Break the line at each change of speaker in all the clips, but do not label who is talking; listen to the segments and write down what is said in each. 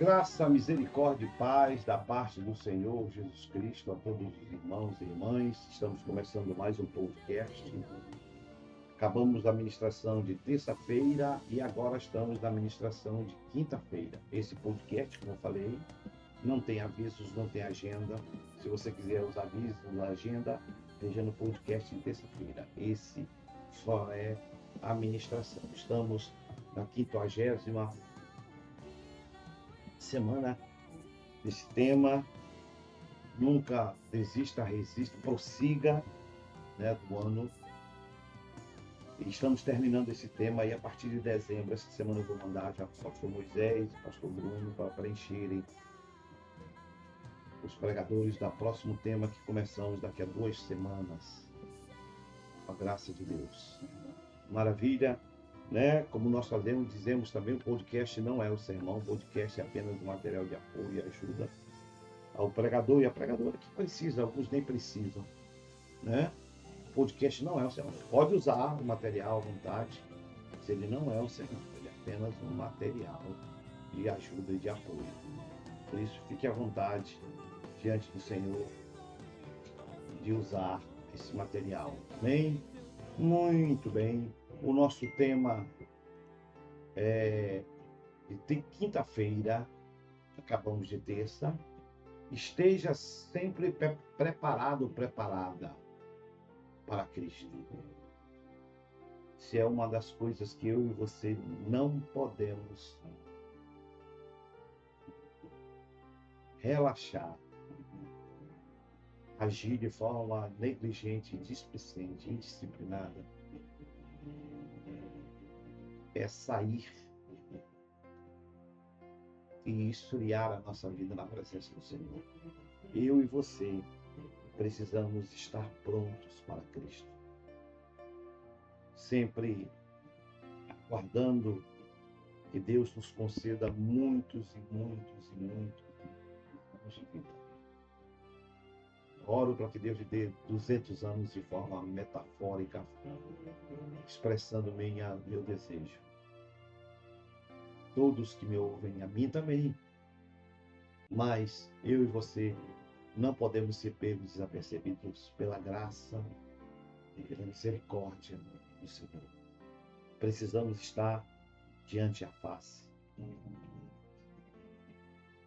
Graça, misericórdia e paz da parte do Senhor Jesus Cristo a todos os irmãos e irmãs. Estamos começando mais um podcast. Acabamos a ministração de terça-feira e agora estamos na ministração de quinta-feira. Esse podcast, como eu falei, não tem avisos, não tem agenda. Se você quiser os avisos na agenda, veja no podcast de terça-feira. Esse só é a ministração. Estamos na 50ª semana desse tema. Nunca desista, resista, prossiga, né, do ano. E estamos terminando esse tema e a partir de dezembro, essa semana eu vou mandar já para o pastor Moisés e o pastor Bruno para preencherem os pregadores do próximo tema que começamos daqui a 2 semanas. Com a graça de Deus. Maravilha, né? Como nós dizemos também, o podcast não é o sermão, o podcast é apenas um material de apoio e ajuda ao pregador e à pregadora que precisa, alguns nem precisam, né? O podcast não é o sermão. Pode usar o material à vontade, mas ele não é o sermão, ele é apenas um material de ajuda e de apoio. Por isso, fique à vontade diante do Senhor de usar esse material. Amém? Muito bem. O nosso tema é de quinta-feira, acabamos de terça. Esteja sempre preparado, preparada para Cristo. Se é uma das coisas que eu e você não podemos relaxar, agir de forma negligente, displicente, indisciplinada, é sair e esfriar a nossa vida na presença do Senhor. Eu e você precisamos estar prontos para Cristo. Sempre aguardando que Deus nos conceda muitos e muitos e muitos anos de vida. Oro para que Deus lhe dê 200 anos de forma metafórica, expressando meu desejo. Todos que me ouvem, a mim também. Mas eu e você não podemos ser pegos desapercebidos pela graça e pela misericórdia do Senhor. Precisamos estar diante da face.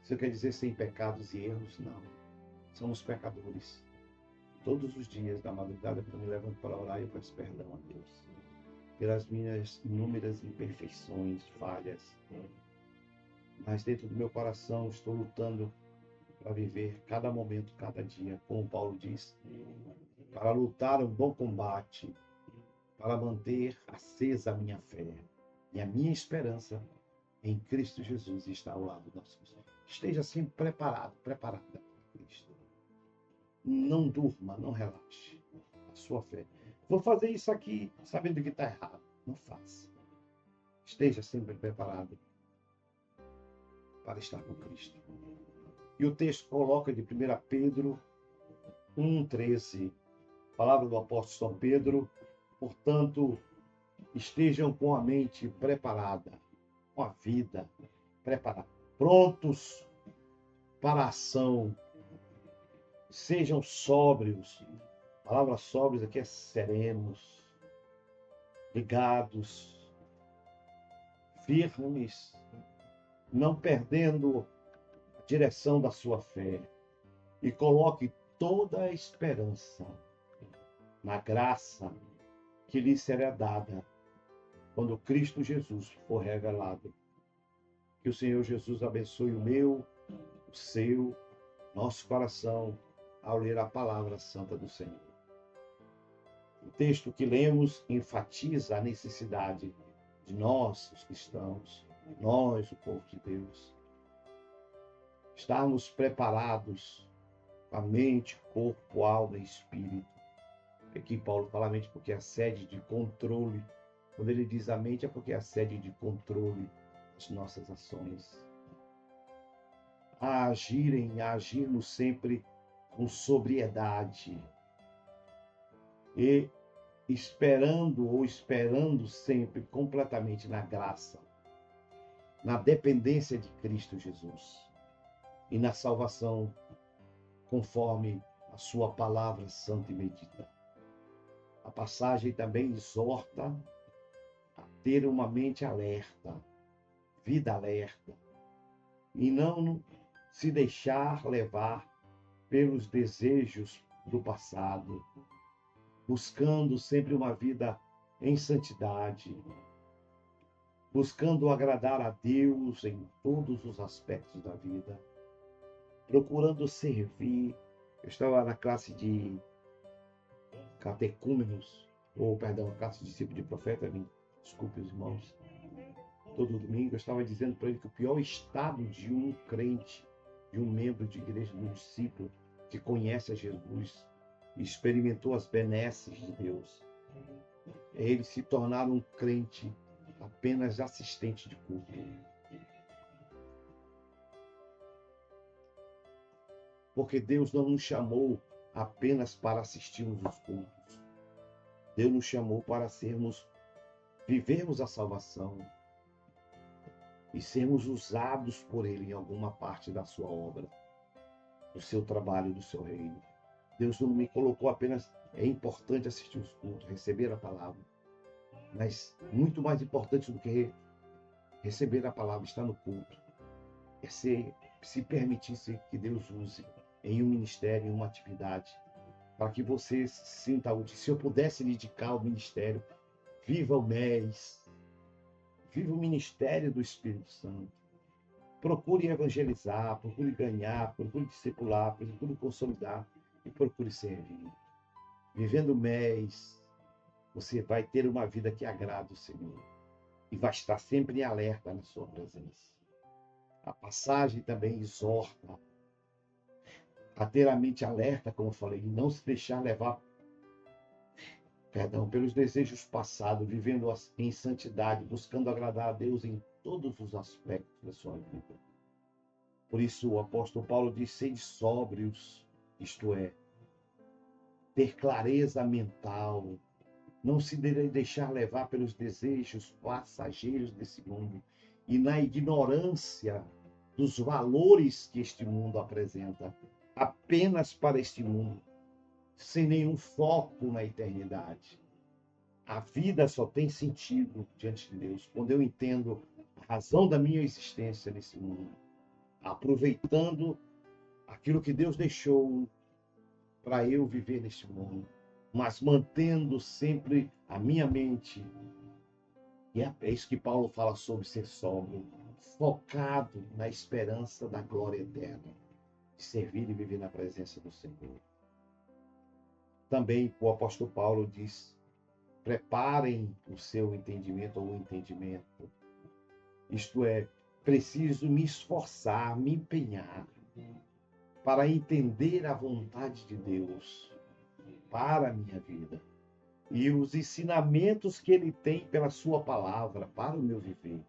Isso quer dizer sem pecados e erros? Não. Somos pecadores. Todos os dias da madrugada, quando eu me levanto para orar, eu peço perdão a Deus pelas minhas inúmeras imperfeições, falhas. Mas dentro do meu coração estou lutando para viver cada momento, cada dia, como Paulo diz, para lutar um bom combate, para manter acesa a minha fé e a minha esperança em Cristo Jesus está ao lado do nosso Senhor. Esteja sempre preparado, preparada para Cristo. Não durma, não relaxe a sua fé. Vou fazer isso aqui sabendo que está errado. Não faça. Esteja sempre preparado para estar com Cristo. E o texto coloca de 1 Pedro 1,13, palavra do apóstolo São Pedro, portanto, estejam com a mente preparada, com a vida preparada, prontos para a ação, sejam sóbrios. A palavra sóbrios aqui é serenos, ligados, firmes, não perdendo a direção da sua fé. E coloque toda a esperança na graça que lhe será dada quando Cristo Jesus for revelado. Que o Senhor Jesus abençoe o meu, o seu, nosso coração ao ler a palavra santa do Senhor. O texto que lemos enfatiza a necessidade de nós, os cristãos, nós, o povo de Deus, estarmos preparados com a mente, corpo, alma e espírito. Aqui Paulo fala a mente porque é a sede de controle. Quando ele diz a mente é porque é a sede de controle das nossas ações. A agirmos sempre com sobriedade e esperando sempre completamente na graça na dependência de Cristo Jesus e na salvação conforme a sua palavra santa e bendita. A passagem também exorta a ter uma mente alerta, vida alerta, e não se deixar levar pelos desejos do passado, buscando sempre uma vida em santidade, buscando agradar a Deus em todos os aspectos da vida, procurando servir. Eu estava na classe de catecúmenos, classe de discípulo de profeta, desculpe os irmãos, todo domingo eu estava dizendo para ele que o pior estado de um crente, de um membro de igreja, de um discípulo que conhece a Jesus e experimentou as benesses de Deus, é ele se tornar um crente apenas assistente de culto. Porque Deus não nos chamou apenas para assistirmos os cultos. Deus nos chamou para vivermos a salvação e sermos usados por Ele em alguma parte da sua obra, do seu trabalho, do seu reino. Deus não me colocou apenas, é importante assistir os cultos, receber a palavra, mas muito mais importante do que receber a palavra, estar no culto, é se permitir que Deus use em um ministério, em uma atividade, para que você se sinta útil. Se eu pudesse dedicar ao ministério, viva o MES, viva o ministério do Espírito Santo. Procure evangelizar, procure ganhar, procure discipular, procure consolidar e procure servir. Vivendo o MES, você vai ter uma vida que agrada o Senhor e vai estar sempre em alerta na sua presença. A passagem também exorta a ter a mente alerta, como eu falei, e não se deixar levar, pelos desejos passados, vivendo em santidade, buscando agradar a Deus em todos os aspectos da sua vida. Por isso o apóstolo Paulo diz: sede sóbrios, isto é, ter clareza mental, não se deixar levar pelos desejos passageiros desse mundo e na ignorância dos valores que este mundo apresenta, apenas para este mundo, sem nenhum foco na eternidade. A vida só tem sentido diante de Deus quando eu entendo a razão da minha existência nesse mundo, aproveitando aquilo que Deus deixou para eu viver neste mundo, mas mantendo sempre a minha mente. E é isso que Paulo fala sobre ser sóbrio, focado na esperança da glória eterna, de servir e viver na presença do Senhor. Também o apóstolo Paulo diz: preparem o seu entendimento ou o entendimento. Isto é, preciso me esforçar, me empenhar para entender a vontade de Deus para a minha vida e os ensinamentos que Ele tem pela sua palavra para o meu viver,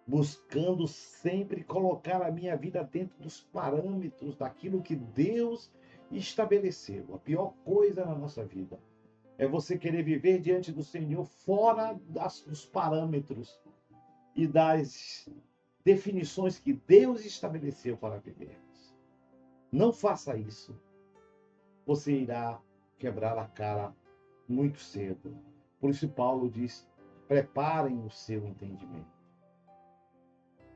buscando sempre colocar a minha vida dentro dos parâmetros daquilo que Deus estabeleceu. A pior coisa na nossa vida é você querer viver diante do Senhor fora dos parâmetros e das definições que Deus estabeleceu para vivermos. Não faça isso. Você irá quebrar a cara muito cedo. Por isso Paulo diz: preparem o seu entendimento.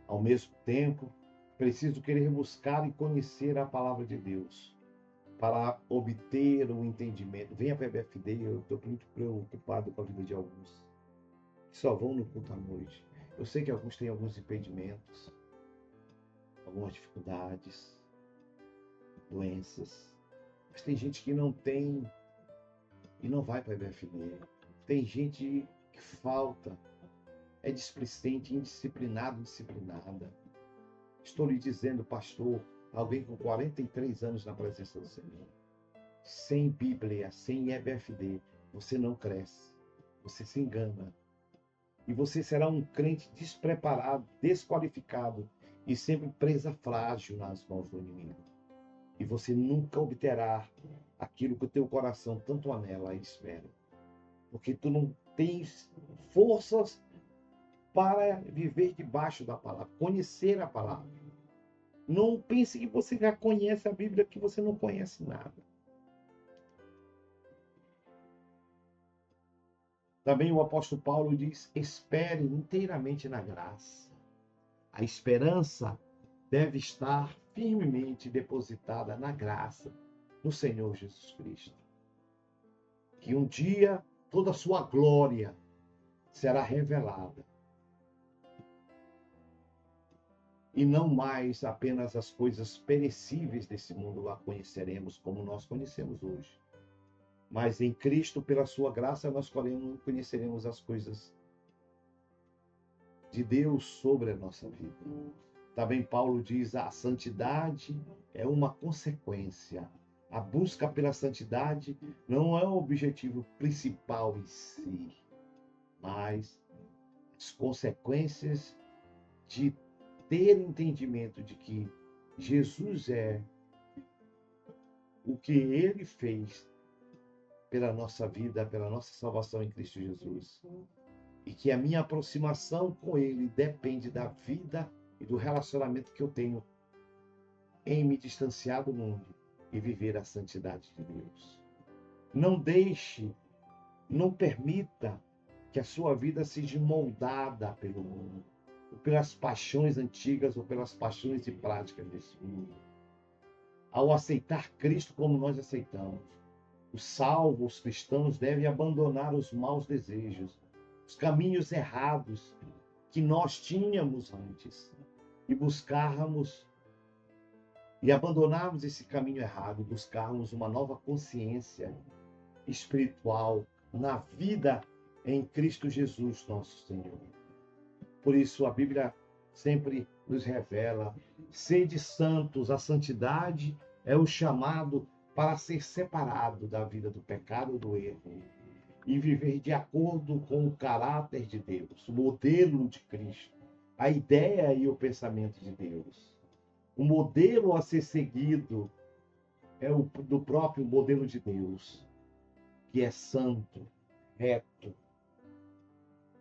Ao mesmo tempo, preciso querer buscar e conhecer a palavra de Deus para obter o entendimento. Venha para a EBFD, eu estou muito preocupado com a vida de alguns que só vão no culto à noite. Eu sei que alguns têm alguns impedimentos, algumas dificuldades, doenças, mas tem gente que não tem e não vai para a EBFD. Tem gente que falta, é displicente, indisciplinado, indisciplinada. Estou lhe dizendo, pastor, alguém com 43 anos na presença do Senhor, sem Bíblia, sem EBFD, você não cresce, você se engana. E você será um crente despreparado, desqualificado e sempre presa frágil nas mãos do inimigo. E você nunca obterá aquilo que o teu coração tanto anela e espera. Porque tu não tens forças para viver debaixo da palavra, conhecer a palavra. Não pense que você já conhece a Bíblia, que você não conhece nada. Também o apóstolo Paulo diz: espere inteiramente na graça. A esperança deve estar firmemente depositada na graça do Senhor Jesus Cristo. Que um dia toda a sua glória será revelada. E não mais apenas as coisas perecíveis desse mundo a conheceremos como nós conhecemos hoje. Mas em Cristo, pela sua graça, nós conheceremos as coisas de Deus sobre a nossa vida. Também Paulo diz: a santidade é uma consequência. A busca pela santidade não é o objetivo principal em si, mas as consequências de ter entendimento de que Jesus é o que ele fez pela nossa vida, pela nossa salvação em Cristo Jesus. E que a minha aproximação com ele depende da vida e do relacionamento que eu tenho em me distanciar do mundo e viver a santidade de Deus. Não deixe, não permita que a sua vida seja moldada pelo mundo, ou pelas paixões antigas, ou pelas paixões e práticas desse mundo. Ao aceitar Cristo como nós aceitamos, os salvos, os cristãos devem abandonar os maus desejos, os caminhos errados que nós tínhamos antes e buscarmos e abandonarmos esse caminho errado e buscarmos uma nova consciência espiritual na vida em Cristo Jesus, nosso Senhor. Por isso a Bíblia sempre nos revela: sede santos. A santidade é o chamado para ser separado da vida do pecado, do erro, e viver de acordo com o caráter de Deus, o modelo de Cristo, a ideia e o pensamento de Deus. O modelo a ser seguido é o do próprio modelo de Deus, que é santo, reto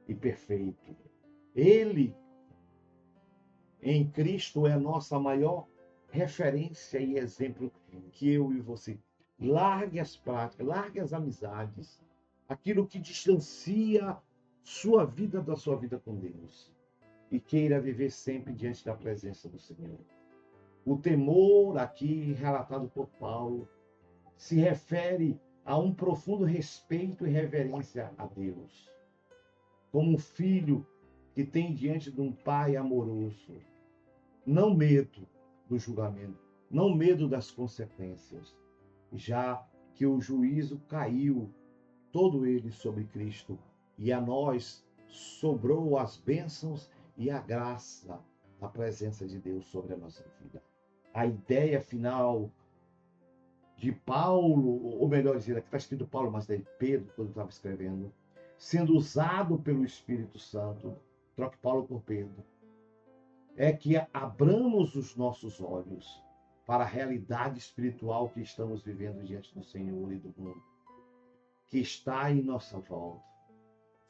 e perfeito. Ele, em Cristo, é a nossa maior referência e exemplo que eu e você. Largue as práticas, largue as amizades, aquilo que distancia sua vida da sua vida com Deus, e queira viver sempre diante da presença do Senhor. O temor aqui relatado por Paulo se refere a um profundo respeito e reverência a Deus, como um filho que tem diante de um pai amoroso. Não medo do julgamento, não medo das consequências, já que o juízo caiu todo ele sobre Cristo, e a nós sobrou as bênçãos e a graça da presença de Deus sobre a nossa vida. A ideia final de Paulo, ou melhor dizer, aqui está escrito Paulo, mas é Pedro, quando estava escrevendo, sendo usado pelo Espírito Santo, troque Paulo por Pedro, é que abramos os nossos olhos para a realidade espiritual que estamos vivendo diante do Senhor e do mundo, que está em nossa volta.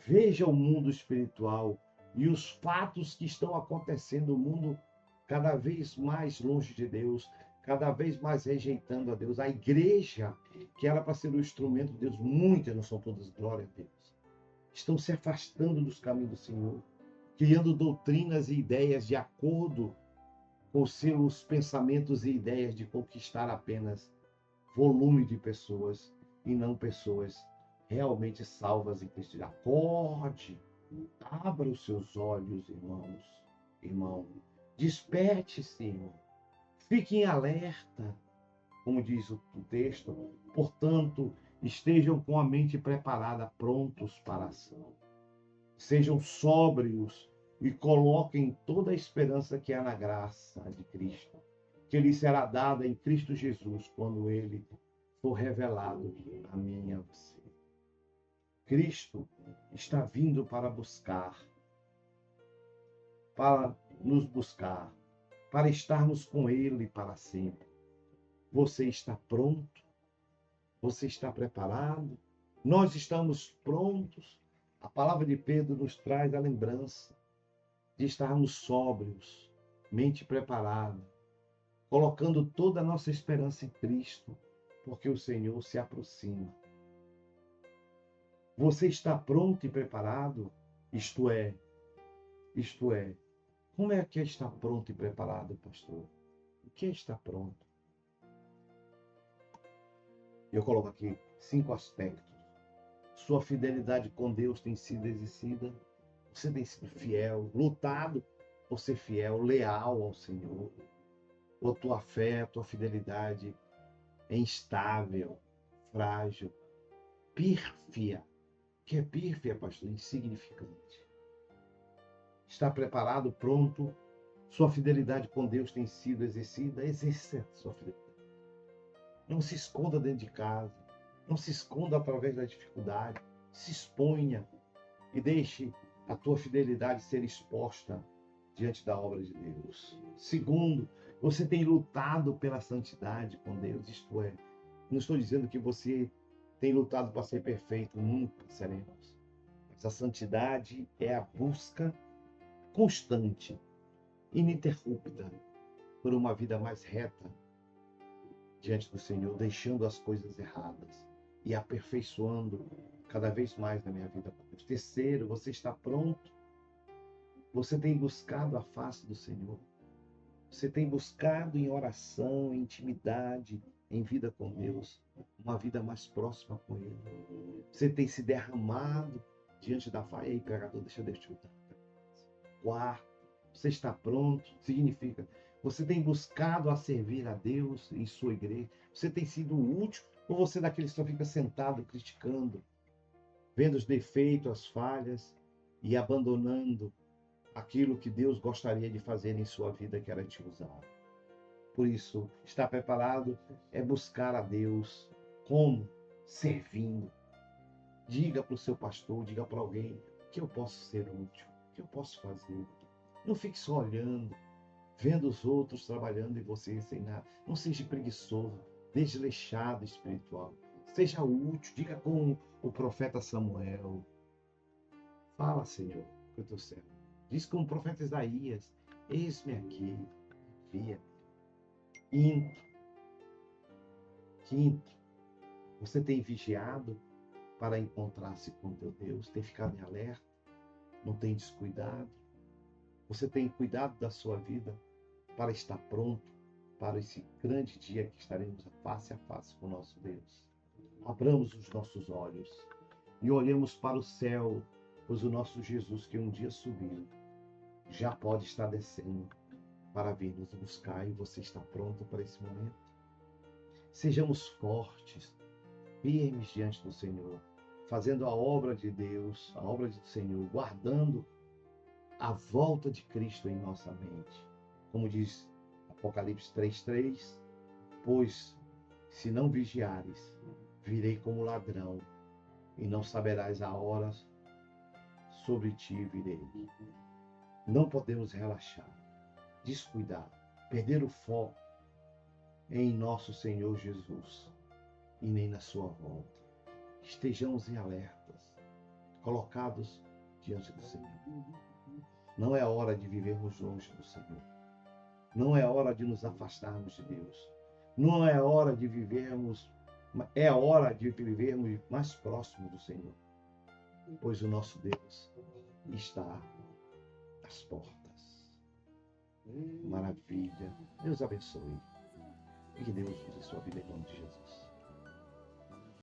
Veja o mundo espiritual e os fatos que estão acontecendo no mundo, cada vez mais longe de Deus, cada vez mais rejeitando a Deus. A igreja, que era para ser o instrumento de Deus, muitas, não são todas, glória a Deus, estão se afastando dos caminhos do Senhor, criando doutrinas e ideias de acordo com seus pensamentos e ideias de conquistar apenas volume de pessoas e não pessoas realmente salvas em Cristo. Acorde, abra os seus olhos, irmão, desperte-se, irmão. Fique em alerta, como diz o texto. Portanto, estejam com a mente preparada, prontos para a ação. Sejam sóbrios e coloquem toda a esperança que há na graça de Cristo, que lhe será dada em Cristo Jesus, quando ele for revelado a mim e a você. Cristo está vindo para nos buscar, para estarmos com ele para sempre. Você está pronto? Você está preparado? Nós estamos prontos? A palavra de Pedro nos traz a lembrança de estarmos sóbrios, mente preparada, colocando toda a nossa esperança em Cristo, porque o Senhor se aproxima. Você está pronto e preparado? Isto é, como é que é estar pronto e preparado, pastor? O que é estar pronto? Eu coloco aqui 5 aspectos. Sua fidelidade com Deus tem sido exercida. Você tem sido fiel, lutado por ser fiel, leal ao Senhor. Ou tua fé, tua fidelidade é instável, frágil, pírfia. O que é pírfia, pastor? Insignificante. Está preparado, pronto? Sua fidelidade com Deus tem sido exercida? Exerça a sua fidelidade. Não se esconda dentro de casa. Não se esconda através da dificuldade. Se exponha e deixe a tua fidelidade ser exposta diante da obra de Deus. Segundo, você tem lutado pela santidade com Deus, isto é, não estou dizendo que você tem lutado para ser perfeito, nunca seremos. Mas a santidade é a busca constante, ininterrupta, por uma vida mais reta diante do Senhor, deixando as coisas erradas e aperfeiçoando cada vez mais na minha vida com Deus. Terceiro, você está pronto? Você tem buscado a face do Senhor? Você tem buscado em oração, em intimidade, em vida com Deus, uma vida mais próxima com Ele? Você tem se derramado diante da face? Ei, pregador, deixa Deus te ajudar. Quarto, você está pronto? Significa, você tem buscado a servir a Deus em sua igreja? Você tem sido útil? Ou você é daqueles que só fica sentado criticando, vendo os defeitos, as falhas e abandonando aquilo que Deus gostaria de fazer em sua vida, que era te usar? Por isso, estar preparado é buscar a Deus. Como? Servindo. Diga para o seu pastor, diga para alguém que eu posso ser útil, que eu posso fazer. Não fique só olhando, vendo os outros trabalhando e você sem nada. Não seja preguiçoso, desleixado espiritual. Seja útil, diga com o profeta Samuel. Fala, Senhor, que eu estou certo. Diz com o profeta Isaías, eis-me aqui, envia. Quinto, você tem vigiado para encontrar-se com teu Deus, tem ficado em alerta, não tem descuidado. Você tem cuidado da sua vida para estar pronto para esse grande dia que estaremos face a face com o nosso Deus. Abramos os nossos olhos e olhemos para o céu, pois o nosso Jesus, que um dia subiu, já pode estar descendo para vir nos buscar, e você está pronto para esse momento? Sejamos fortes, firmes diante do Senhor, fazendo a obra de Deus, a obra do Senhor, guardando a volta de Cristo em nossa mente. Como diz Apocalipse 3:3, pois se não vigiares, virei como ladrão, e não saberás a hora sobre ti virei. Não podemos relaxar, descuidar, perder o foco em nosso Senhor Jesus e nem na sua volta. Estejamos em alertas, colocados diante do Senhor. Não é hora de vivermos longe do Senhor. Não é hora de nos afastarmos de Deus. Não é hora de vivermos, é hora de vivermos mais próximo do Senhor, pois o nosso Deus está às portas. Maravilha. Deus abençoe. E que Deus use a sua vida em nome de Jesus.